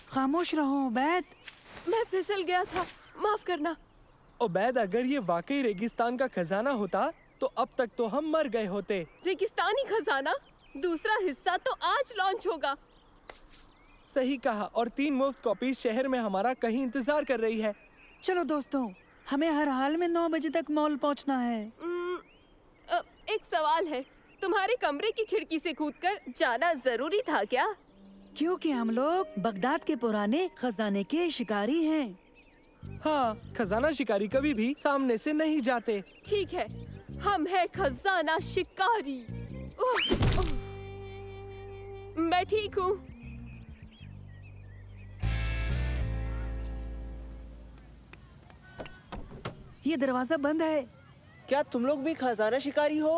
खामोश रहो उबैद। मैं फिसल गया था, माफ करना। उबैद, अगर ये वाकई रेगिस्तान का खजाना होता तो अब तक तो हम मर गए होते। रेगिस्तानी खजाना? दूसरा हिस्सा तो आज लॉन्च होगा। सही कहा, और 3 मुफ्त कॉपीज शहर में हमारा कहीं इंतजार कर रही है। चलो दोस्तों, हमें हर हाल में 9 बजे तक मॉल पहुंचना है। एक सवाल है, तुम्हारे कमरे की खिड़की से कूदकर जाना जरूरी था क्या? क्योंकि हम लोग बगदाद के पुराने खजाने के शिकारी हैं। हाँ, खजाना शिकारी कभी भी सामने से नहीं जाते। ठीक है, हम हैं खजाना शिकारी। मैं ठीक हूँ। ये दरवाजा बंद है। क्या तुम लोग भी खजाना शिकारी हो?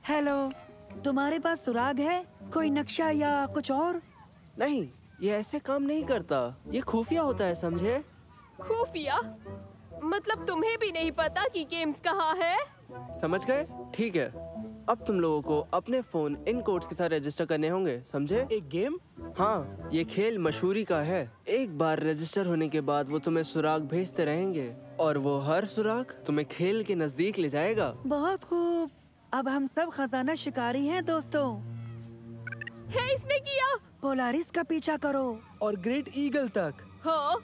हेलो, तुम्हारे पास सुराग है? कोई नक्शा या कुछ और? नहीं, ये ऐसे काम नहीं करता। ये खुफिया होता है, समझे? खुफिया? मतलब तुम्हें भी नहीं पता कि गेम्स कहाँ है? समझ गए? ठीक है, अब तुम लोगों को अपने फोन इन कोड्स के साथ रजिस्टर करने होंगे, समझे? एक गेम? हाँ, ये खेल मशहूरी का है। एक बार रजिस्टर होने के बाद वो तुम्हें सुराग भेजते रहेंगे और वो हर सुराग तुम्हें खेल के नजदीक ले जाएगा। बहुत खूब, अब हम सब खजाना शिकारी हैं दोस्तों। है, इसने किया। पोलारिस का पीछा करो और ग्रेट ईगल तक। हाँ,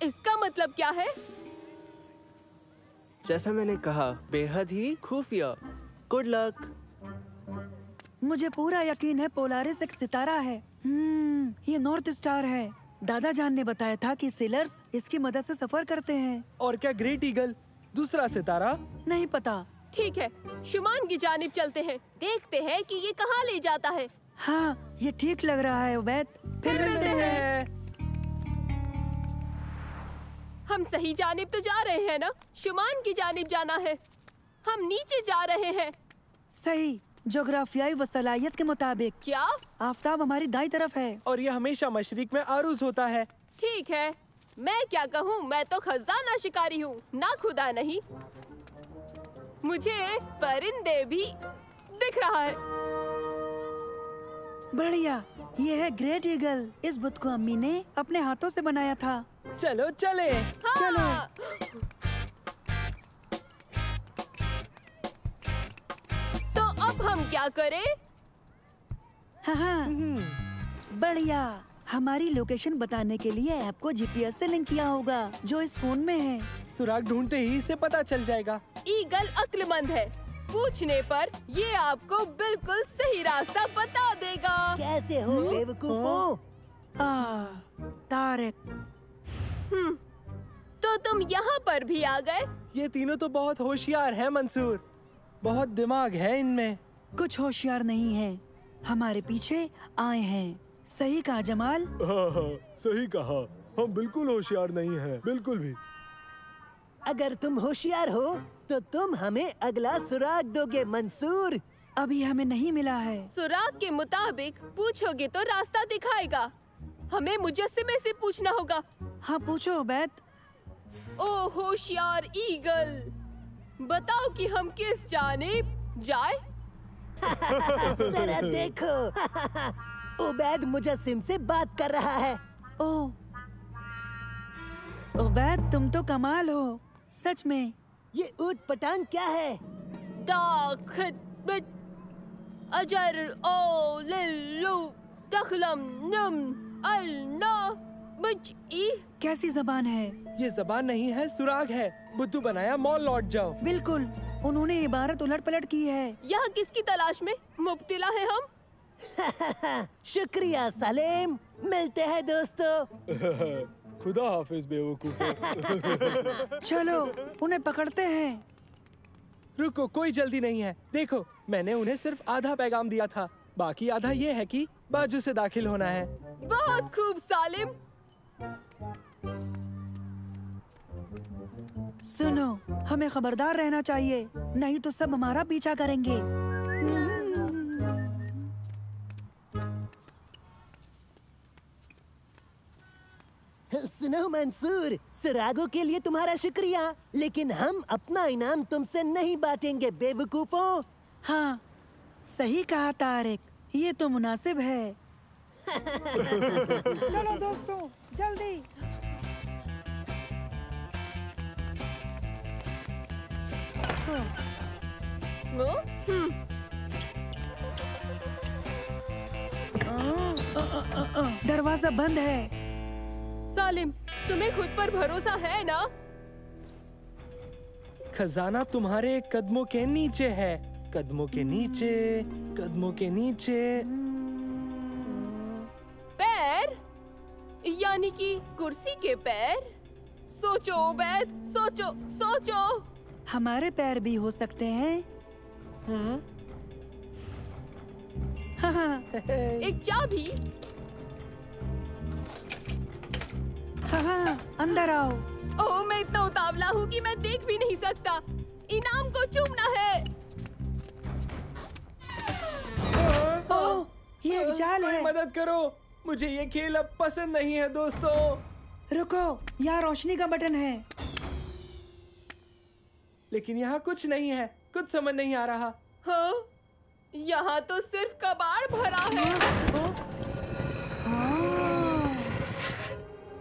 इसका मतलब क्या है? जैसा मैंने कहा, बेहद ही खुफिया। Good luck. मुझे पूरा यकीन है पोलारिस एक सितारा है। ये नॉर्थ स्टार है। दादा जान ने बताया था कि सेलर्स इसकी मदद से सफर करते हैं। और क्या ग्रेट ईगल दूसरा सितारा? नहीं पता। ठीक है, शुमान की जानिब चलते हैं, देखते हैं कि ये कहाँ ले जाता है। हाँ, ये ठीक लग रहा है उबैद। फिर मिलते हैं। हम सही जानिब तो जा रहे हैं ना? शुमान की जानिब जाना है। हम नीचे जा रहे हैं। सही, जोग्राफियाई वसलायत के मुताबिक। क्या? आफताब हमारी दाईं तरफ है और ये हमेशा मशरिक में आरूज होता है। ठीक है, मैं क्या कहूँ, मैं तो खजाना शिकारी हूँ, ना खुदा नहीं। मुझे परिंदे भी दिख रहा है। बढ़िया, ये है ग्रेट ईगल। इस बुत को अम्मी ने अपने हाथों से बनाया था। चलो चले। हाँ। चलो। तो अब हम क्या करें? हाँ, बढ़िया। हमारी लोकेशन बताने के लिए ऐप को जीपीएस से लिंक किया होगा जो इस फोन में है। सुराग ढूंढते ही इसे पता चल जाएगा। ईगल अक्लमंद है, पूछने पर ये आपको बिल्कुल सही रास्ता बता देगा। कैसे हो बेवकूफों? तारिक। तो तुम यहाँ पर भी आ गए? ये तीनों तो बहुत होशियार हैं मंसूर। बहुत दिमाग है इनमें। कुछ होशियार नहीं है, हमारे पीछे आए हैं। सही कहा जमाल। हाँ हाँ, सही कहा। हम बिल्कुल होशियार नहीं हैं, बिल्कुल भी। अगर तुम होशियार हो तो तुम हमें अगला सुराग दोगे मंसूर। अभी हमें नहीं मिला है। सुराग के मुताबिक पूछोगे तो रास्ता दिखाएगा। हमें मुजस्सिमे से पूछना होगा। हाँ, पूछो उबैद। ओ होशियार ईगल, बताओ कि हम किस जानिब जाए? जरा देखो, उबैद मुजस्सिम से बात कर रहा है। ओह, उबैद तुम तो कमाल हो, सच में। ये ऊट पटांग क्या है? अजर ओ लिल्लू तखलम नम अलना बच ई। कैसी जबान है? ये जबान नहीं है, सुराग है। बुद्धू बनाया, मॉल लौट जाओ। बिल्कुल, उन्होंने इबारत उलट पलट की है। यहाँ किसकी तलाश में मुब्तिला है हम? शुक्रिया सलीम, मिलते हैं दोस्तों। खुदा हाफिज बेवकूफ। चलो उन्हें पकड़ते हैं। रुको, कोई जल्दी नहीं है। देखो, मैंने उन्हें सिर्फ आधा पैगाम दिया था, बाकी आधा ये है कि बाजू से दाखिल होना है। बहुत खूब सालिम। सुनो, हमें खबरदार रहना चाहिए, नहीं तो सब हमारा पीछा करेंगे। सुनो मंसूर, सुरागों के लिए तुम्हारा शुक्रिया, लेकिन हम अपना इनाम तुमसे नहीं बांटेंगे बेवकूफों। हाँ, सही कहा तारिक, ये तो मुनासिब है। चलो दोस्तों, जल्दी। वो? दरवाजा बंद है। सालिम, तुम्हें खुद पर भरोसा है ना? खजाना तुम्हारे कदमों के नीचे है। कदमों के नीचे, कदमों के नीचे। पैर? यानी कि कुर्सी के पैर? सोचो उबैद, सोचो सोचो। हमारे पैर भी हो सकते हैं। हाँ, एक चाबी। हाँ, अंदर आओ। ओह, मैं इतना उतावला हूँ कि मैं देख भी नहीं सकता। इनाम को चूमना है। ओह, ये एक जाल है। मदद करो, मुझे ये खेल अब पसंद नहीं है दोस्तों। रुको, यहाँ रोशनी का बटन है। लेकिन यहाँ कुछ नहीं है, कुछ समझ नहीं आ रहा। हाँ, यहाँ तो सिर्फ कबाड़ भरा है। हाँ,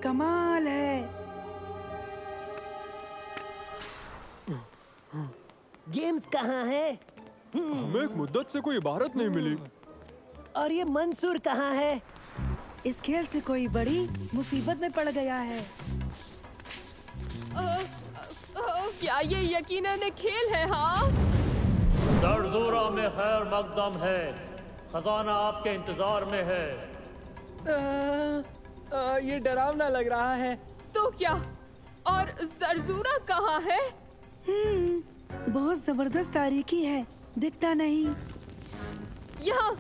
कमाल है। गेम्स कहाँ है? हमें एक मुद्दत से कोई इबारत नहीं मिली। और ये मंसूर कहाँ है? इस खेल से कोई बड़ी मुसीबत में पड़ गया है। क्या ये यकीनन एक खेल है? हाँ, जरजूरा में खैर मकदम है, खजाना आपके इंतजार में है। ये डरावना लग रहा है। तो क्या? और जरजूरा कहाँ है? बहुत जबरदस्त तारीकी है, दिखता नहीं। यहाँ,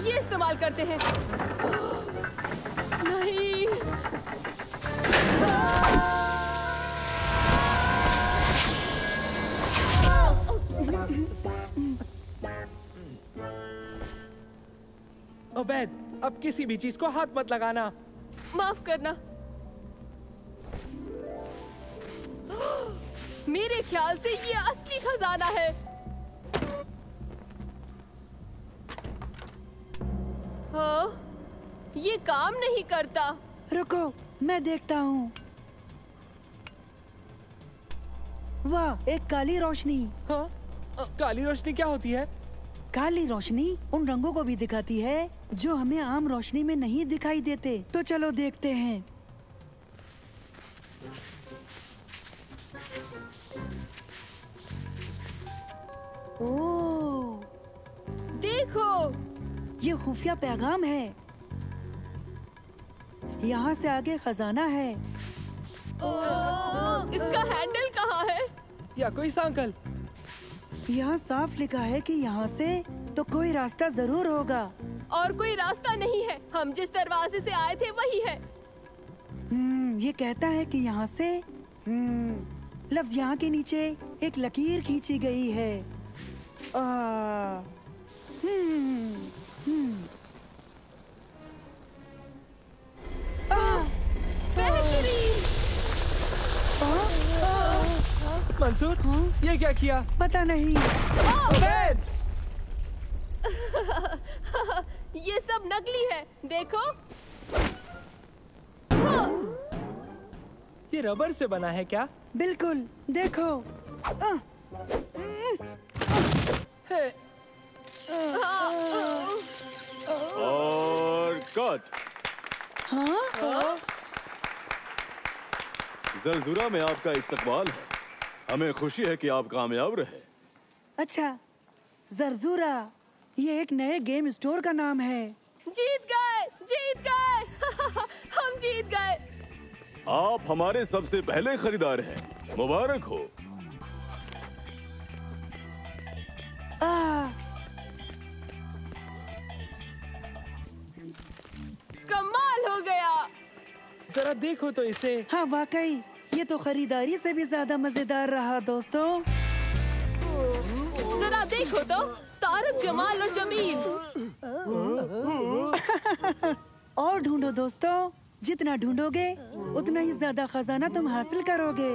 ये इस्तेमाल करते हैं। नहीं। उबैद, अब किसी भी चीज को हाथ मत लगाना। माफ करना। मेरे ख्याल से ये असली खजाना है। हाँ, ये काम नहीं करता। रुको, मैं देखता हूँ। वाह, एक काली रोशनी। हाँ, काली रोशनी क्या होती है? काली रोशनी उन रंगों को भी दिखाती है जो हमें आम रोशनी में नहीं दिखाई देते। तो चलो देखते हैं। ओह, देखो, ये खुफिया पैगाम है। यहाँ से आगे खजाना है। इसका हैंडल कहाँ है? या कोई सांकल? यहाँ साफ लिखा है कि यहाँ से तो कोई रास्ता जरूर होगा। और कोई रास्ता नहीं है। हम जिस दरवाजे से आए थे वही है। ये कहता है कि यहाँ से लफ्ज यहाँ के नीचे एक लकीर खींची गई है। बेहतरीन। मंसूर, ये क्या किया? पता नहीं। उबैद! ये सब नकली है, देखो। ये रबर से बना है क्या? बिल्कुल, देखो। है। हाँ, मुबारकात। हाँ? जरजूरा में आपका इस्तकबाल है। हमें खुशी है कि आप कामयाब रहे। अच्छा, जरजूरा ये एक नए गेम स्टोर का नाम है। जीत गए हम जीत गए। आप हमारे सबसे पहले खरीदार हैं। मुबारक हो। कमाल हो गया। जरा देखो तो इसे। हाँ वाकई, ये तो खरीदारी से भी ज्यादा मजेदार रहा दोस्तों। जरा देखो तो, तारक, जमाल और जमील। और ढूंढो दोस्तों, जितना ढूंढोगे उतना ही ज्यादा खजाना तुम हासिल करोगे।